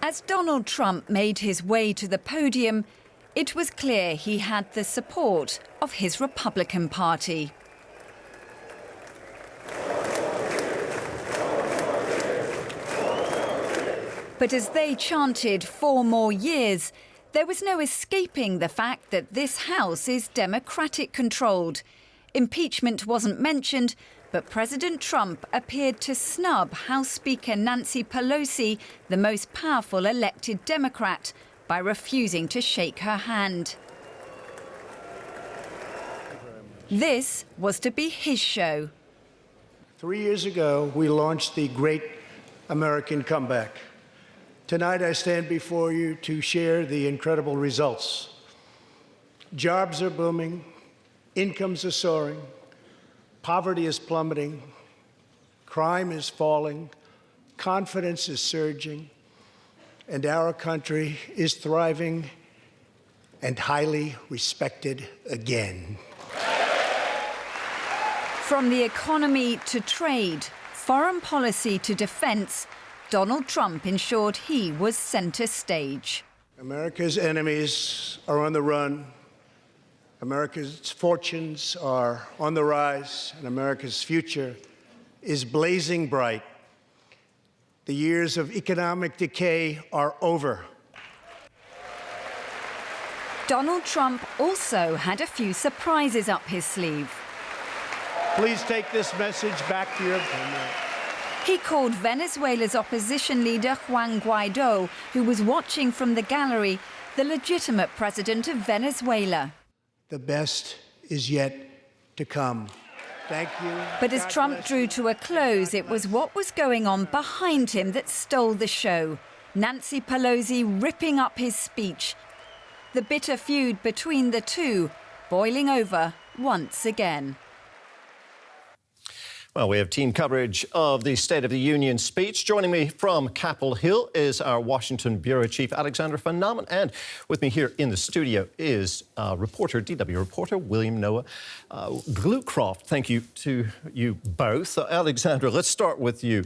As Donald Trump made his way to the podium, it was clear he had the support of his Republican Party. But as they chanted 4 more years, there was no escaping the fact that this House is Democratic-controlled. Impeachment wasn't mentioned, but President Trump appeared to snub House Speaker Nancy Pelosi, the most powerful elected Democrat, by refusing to shake her hand. This was to be his show. 3 years ago, we launched the Great American Comeback. Tonight, I stand before you to share the incredible results. Jobs are booming, incomes are soaring, poverty is plummeting, crime is falling, confidence is surging, and our country is thriving and highly respected again. From the economy to trade, foreign policy to defence, Donald Trump ensured he was centre stage. America's enemies are on the run. America's fortunes are on the rise, and America's future is blazing bright. The years of economic decay are over. Donald Trump also had a few surprises up his sleeve. Please take this message back to your family. He called Venezuela's opposition leader Juan Guaido, who was watching from the gallery, the legitimate president of Venezuela. The best is yet to come. Thank you. But as Trump drew to a close, it was what was going on behind him that stole the show. Nancy Pelosi ripping up his speech. The bitter feud between the two boiling over once again. Well, we have team coverage of the State of the Union speech. Joining me from Capitol Hill is our Washington Bureau Chief, Alexandra Van Namen. And with me here in the studio is DW reporter William Noah Glucroft. Thank you to you both. Alexandra, let's start with you.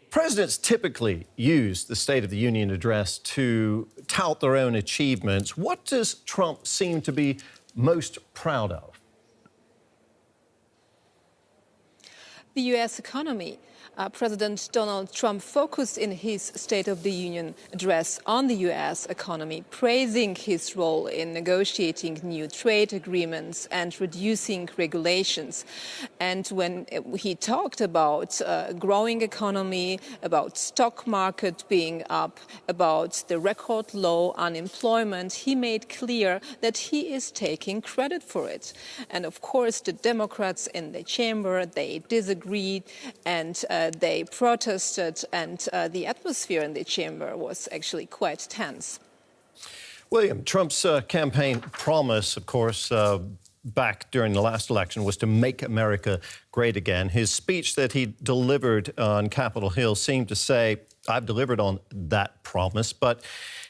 Presidents typically use the State of the Union address to tout their own achievements. What does Trump seem to be most proud of? The U.S. economy. President Donald Trump focused in his State of the Union address on the U.S. economy, praising his role in negotiating new trade agreements and reducing regulations. And when he talked about growing economy, about stock market being up, about the record low unemployment, he made clear that he is taking credit for it. And of course, the Democrats in the chamber, they disagreed and they protested, and the atmosphere in the chamber was actually quite tense. William, Trump's campaign promise, of course, back during the last election was to make America great again. His speech that he delivered on Capitol Hill seemed to say, I've delivered on that promise, but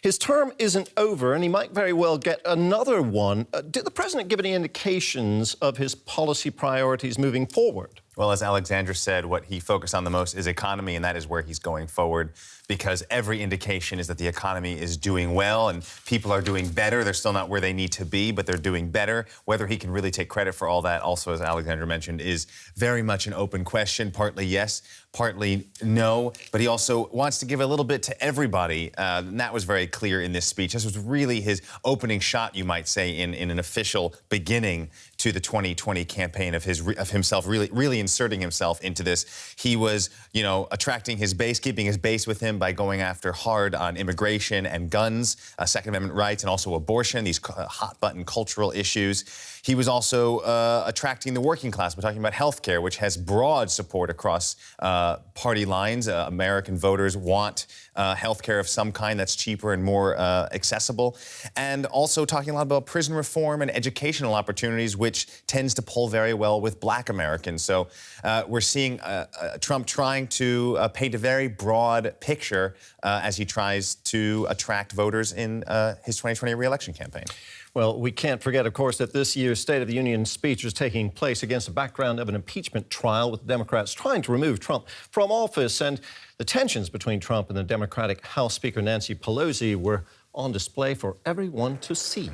his term isn't over and he might very well get another one. Did the president give any indications of his policy priorities moving forward? Well, as Alexandra said, what he focused on the most is economy, and that is where he's going forward, because every indication is that the economy is doing well and people are doing better. They're still not where they need to be, but they're doing better. Whether he can really take credit for all that, also, as Alexandra mentioned, is very much an open question. Partly yes, partly no. But he also wants to give a little bit to everybody, and that was very clear in this speech. This was really his opening shot, you might say, in an official beginning to the 2020 campaign of himself really inserting himself into this. He was, attracting his base, keeping his base with him by going after hard on immigration and guns, Second Amendment rights, and also abortion, these hot-button cultural issues. He was also attracting the working class by talking about health care, which has broad support across party lines. American voters want health care of some kind that's cheaper and more accessible. And also talking a lot about prison reform and educational opportunities, which tends to pull very well with Black Americans. So we're seeing Trump trying to paint a very broad picture as he tries to attract voters in his 2020 re-election campaign. Well, we can't forget, of course, that this year's State of the Union speech was taking place against the background of an impeachment trial with the Democrats trying to remove Trump from office. And the tensions between Trump and the Democratic House Speaker Nancy Pelosi were on display for everyone to see.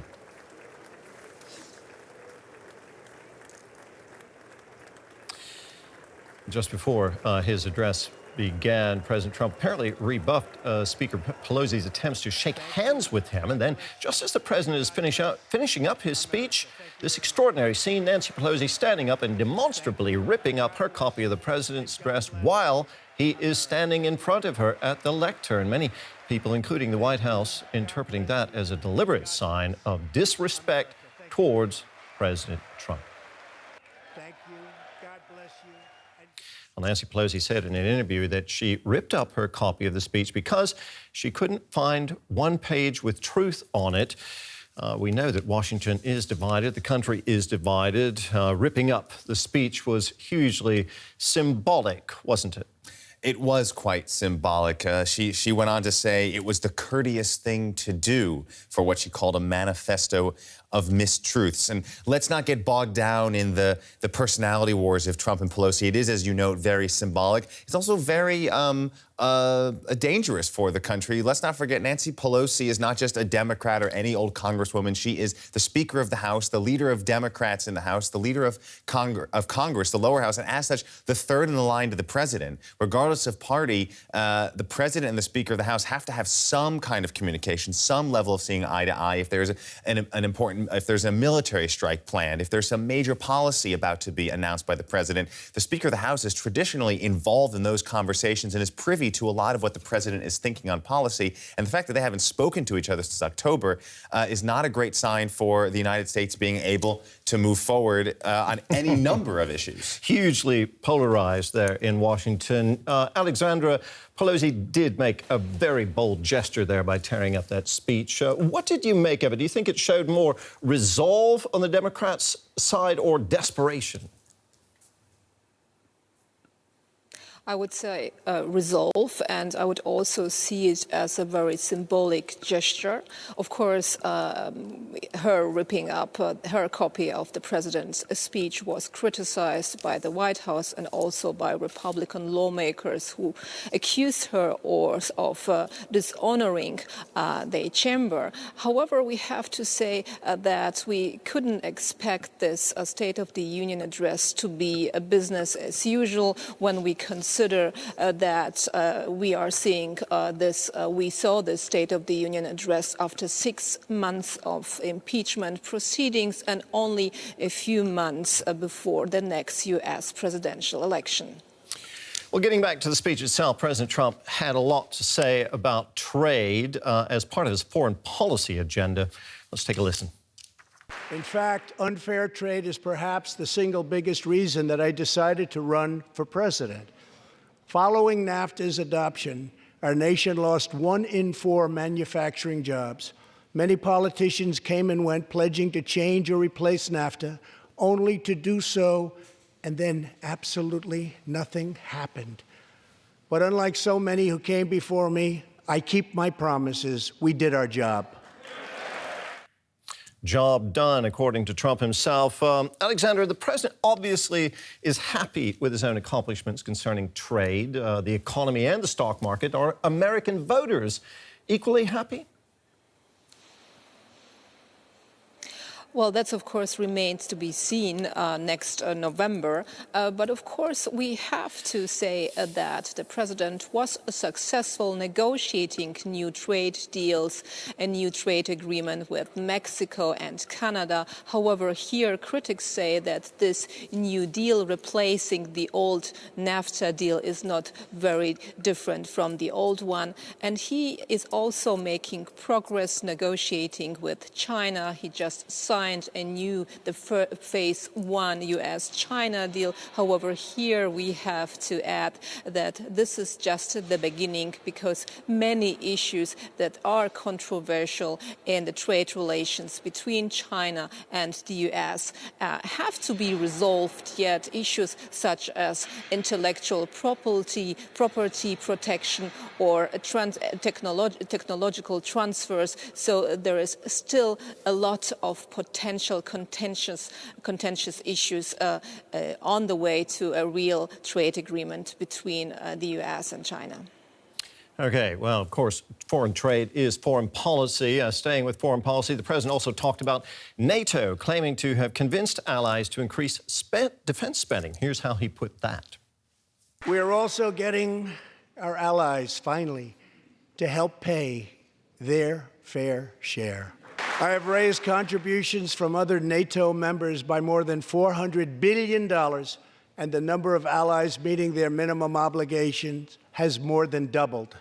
Just before his address began, President Trump apparently rebuffed Speaker Pelosi's attempts to shake hands with him. And then, just as the president is finishing up his speech, this extraordinary scene, Nancy Pelosi standing up and demonstrably ripping up her copy of the president's address while he is standing in front of her at the lectern. Many people, including the White House, interpreting that as a deliberate sign of disrespect towards President Trump. Thank you. God bless you. Well, Nancy Pelosi said in an interview that she ripped up her copy of the speech because she couldn't find one page with truth on it. We know that Washington is divided, the country is divided. Ripping up the speech was hugely symbolic, wasn't it? It was quite symbolic. She went on to say it was the courteous thing to do for what she called a manifesto of mistruths. And let's not get bogged down in the personality wars of Trump and Pelosi. It is, as you note, very symbolic. It's also very dangerous for the country. Let's not forget Nancy Pelosi is not just a Democrat or any old Congresswoman. She is the Speaker of the House, the leader of Democrats in the House, the leader of Congress, the lower house, and as such, the third in the line to the president. Regardless of party, the president and the Speaker of the House have to have some kind of communication, some level of seeing eye to eye if there's if there's a military strike planned, if there's some major policy about to be announced by the president. The Speaker of the House is traditionally involved in those conversations and is privy to a lot of what the president is thinking on policy. And the fact that they haven't spoken to each other since October is not a great sign for the United States being able to move forward on any number of issues. Hugely polarized there in Washington. Alexandra, Pelosi did make a very bold gesture there by tearing up that speech. What did you make of it? Do you think it showed more resolve on the Democrats' side or desperation? I would say resolve, and I would also see it as a very symbolic gesture. Of course, her ripping up her copy of the president's speech was criticized by the White House and also by Republican lawmakers who accused her of dishonoring the chamber. However, we have to say that we couldn't expect this State of the Union address to be a business as usual when we consider that we are seeing we saw this State of the Union address after 6 months of impeachment proceedings and only a few months before the next U.S. presidential election. Well, getting back to the speech itself, President Trump had a lot to say about trade as part of his foreign policy agenda. Let's take a listen. In fact, unfair trade is perhaps the single biggest reason that I decided to run for president. Following NAFTA's adoption, our nation lost 1 in 4 manufacturing jobs. Many politicians came and went, pledging to change or replace NAFTA, only to do so, and then absolutely nothing happened. But unlike so many who came before me, I keep my promises. We did our job. Job done, according to Trump himself. Alexander, the president obviously is happy with his own accomplishments concerning trade, the economy and the stock market. Are American voters equally happy? Well, that's, of course, remains to be seen next November. But, of course, we have to say that the president was successful negotiating new trade deals, a new trade agreement with Mexico and Canada. However, here critics say that this new deal replacing the old NAFTA deal is not very different from the old one. And he is also making progress negotiating with China. He just signed signed the phase 1 US-China deal. However, here we have to add that this is just the beginning, because many issues that are controversial in the trade relations between China and the US have to be resolved, yet issues such as intellectual property protection or technological transfers. So there is still a lot of potential contentious issues on the way to a real trade agreement between the US and China. Okay, well, of course, foreign trade is foreign policy. Staying with foreign policy, the president also talked about NATO, claiming to have convinced allies to increase defense spending. Here's how he put that. We are also getting our allies, finally, to help pay their fair share. I have raised contributions from other NATO members by more than $400 billion, and the number of allies meeting their minimum obligations has more than doubled.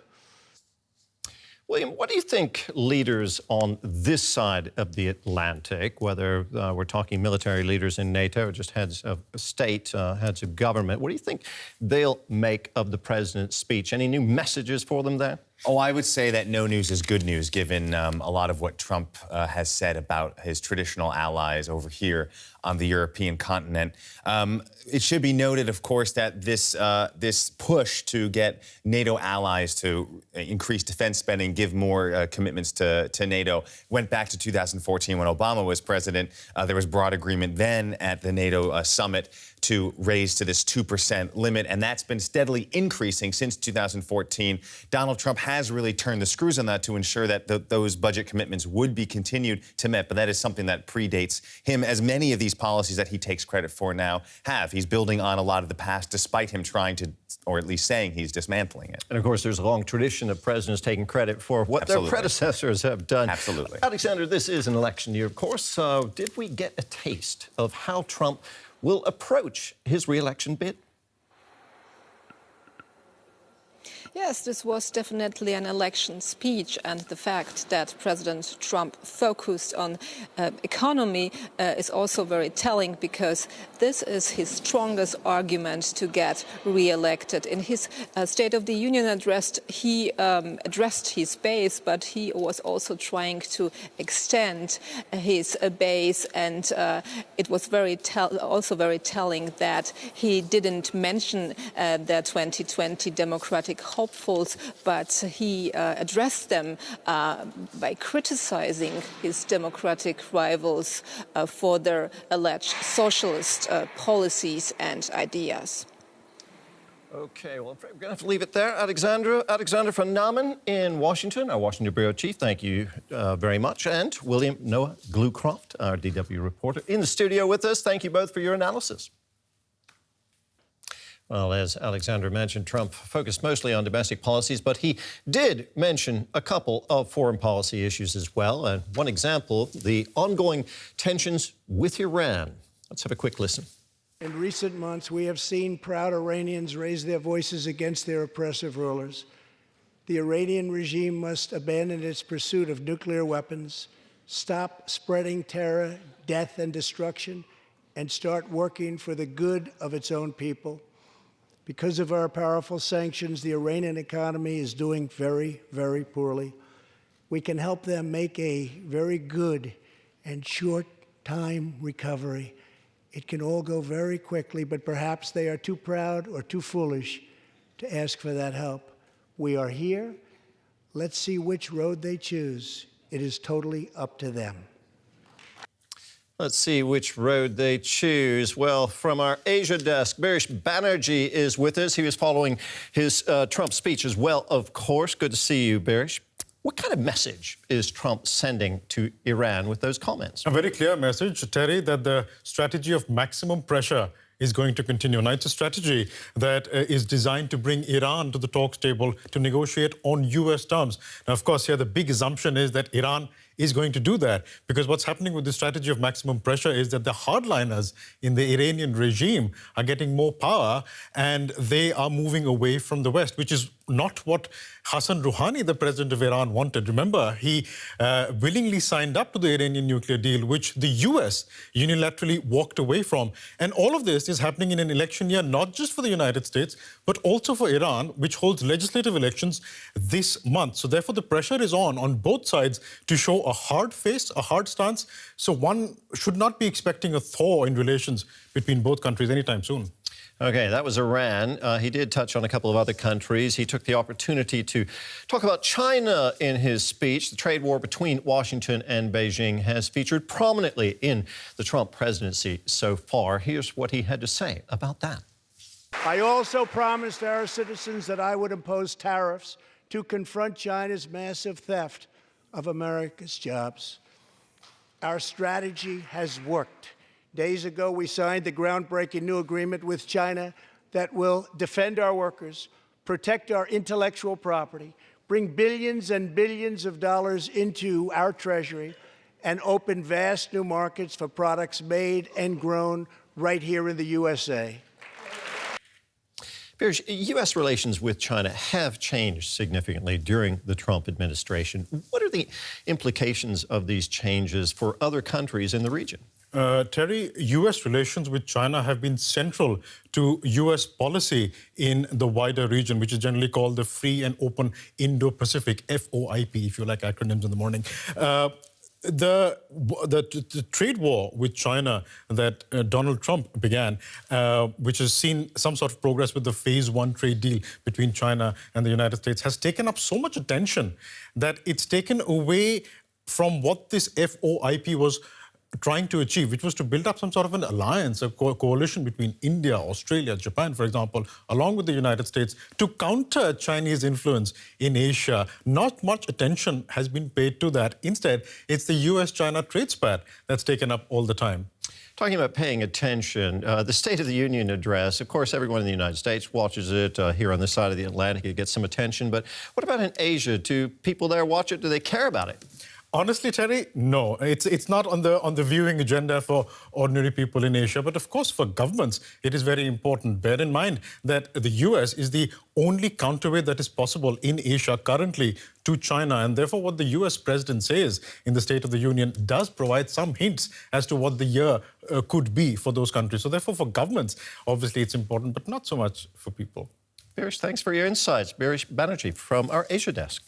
William, what do you think leaders on this side of the Atlantic, whether we're talking military leaders in NATO or just heads of state, heads of government, what do you think they'll make of the president's speech? Any new messages for them there? Oh, I would say that no news is good news, given a lot of what Trump has said about his traditional allies over here on the European continent. It should be noted, of course, that this push to get NATO allies to increase defense spending, give more commitments to NATO, went back to 2014 when Obama was president. There was broad agreement then at the NATO summit to raise to this 2% limit, and that's been steadily increasing since 2014. Donald Trump has really turned the screws on that to ensure that those budget commitments would be continued to met, but that is something that predates him, as many of these policies that he takes credit for now have. He's building on a lot of the past, despite him trying to, or at least saying he's dismantling it. And of course, there's a long tradition of presidents taking credit for what their predecessors have done. Absolutely. Alexander, this is an election year, of course, so did we get a taste of how Trump will approach his re-election bid? Yes, this was definitely an election speech, and the fact that President Trump focused on economy is also very telling, because this is his strongest argument to get re-elected. In his State of the Union address, he addressed his base, but he was also trying to extend his base, and it was also very telling that he didn't mention the 2020 Democratic hopefuls, but he addressed them by criticizing his Democratic rivals for their alleged socialist policies and ideas. Okay, well, we're going to have to leave it there. Alexander von Namen in Washington, our Washington Bureau Chief, thank you very much. And William Noah Glucroft, our DW reporter, in the studio with us. Thank you both for your analysis. Well, as Alexander mentioned, Trump focused mostly on domestic policies, but he did mention a couple of foreign policy issues as well. And one example, the ongoing tensions with Iran. Let's have a quick listen. In recent months, we have seen proud Iranians raise their voices against their oppressive rulers. The Iranian regime must abandon its pursuit of nuclear weapons, stop spreading terror, death, and destruction, and start working for the good of its own people. Because of our powerful sanctions, the Iranian economy is doing very, very poorly. We can help them make a very good and short-time recovery. It can all go very quickly, but perhaps they are too proud or too foolish to ask for that help. We are here. Let's see which road they choose. It is totally up to them. Let's see which road they choose. Well, from our Asia desk, Barish Banerjee is with us. He was following his Trump speech as well, of course. Good to see you, Barish. What kind of message is Trump sending to Iran with those comments? A very clear message, Terry, that the strategy of maximum pressure is going to continue. Now, it's a strategy that is designed to bring Iran to the talks table to negotiate on U.S. terms. Now, of course, here the big assumption is that Iran is going to do that. Because what's happening with the strategy of maximum pressure is that the hardliners in the Iranian regime are getting more power and they are moving away from the West, which is not what Hassan Rouhani, the president of Iran, wanted. Remember, he willingly signed up to the Iranian nuclear deal, which the US unilaterally walked away from. And all of this is happening in an election year, not just for the United States, but also for Iran, which holds legislative elections this month. So therefore, the pressure is on both sides to show a hard face, a hard stance. So one should not be expecting a thaw in relations between both countries anytime soon. Okay, that was Iran. He did touch on a couple of other countries. He took the opportunity to talk about China in his speech. The trade war between Washington and Beijing has featured prominently in the Trump presidency so far. Here's what he had to say about that. I also promised our citizens that I would impose tariffs to confront China's massive theft of America's jobs. Our strategy has worked. Days ago, we signed the groundbreaking new agreement with China that will defend our workers, protect our intellectual property, bring billions and billions of dollars into our treasury, and open vast new markets for products made and grown right here in the USA. Birish, U.S. relations with China have changed significantly during the Trump administration. What are the implications of these changes for other countries in the region? Terry, U.S. relations with China have been central to U.S. policy in the wider region, which is generally called the Free and Open Indo-Pacific, FOIP, if you like acronyms in the morning. The trade war with China that Donald Trump began, which has seen some sort of progress with the Phase 1 trade deal between China and the United States, has taken up so much attention that it's taken away from what this FOIP was trying to achieve, which was to build up some sort of an alliance, a coalition between India, Australia, Japan, for example, along with the United States, to counter Chinese influence in Asia. Not much attention has been paid to that. Instead, it's the US-China trade spat that's taken up all the time. Talking about paying attention, the State of the Union address, of course, everyone in the United States watches it. Here on this side of the Atlantic, it gets some attention. But what about in Asia? Do people there watch it? Do they care about it? Honestly, Terry, no. It's not on the viewing agenda for ordinary people in Asia. But of course, for governments, it is very important. Bear in mind that the US is the only counterweight that is possible in Asia currently to China. And therefore, what the US president says in the State of the Union does provide some hints as to what the year could be for those countries. So therefore, for governments, obviously, it's important, but not so much for people. Birish, thanks for your insights. Birish Banerjee from our Asia desk.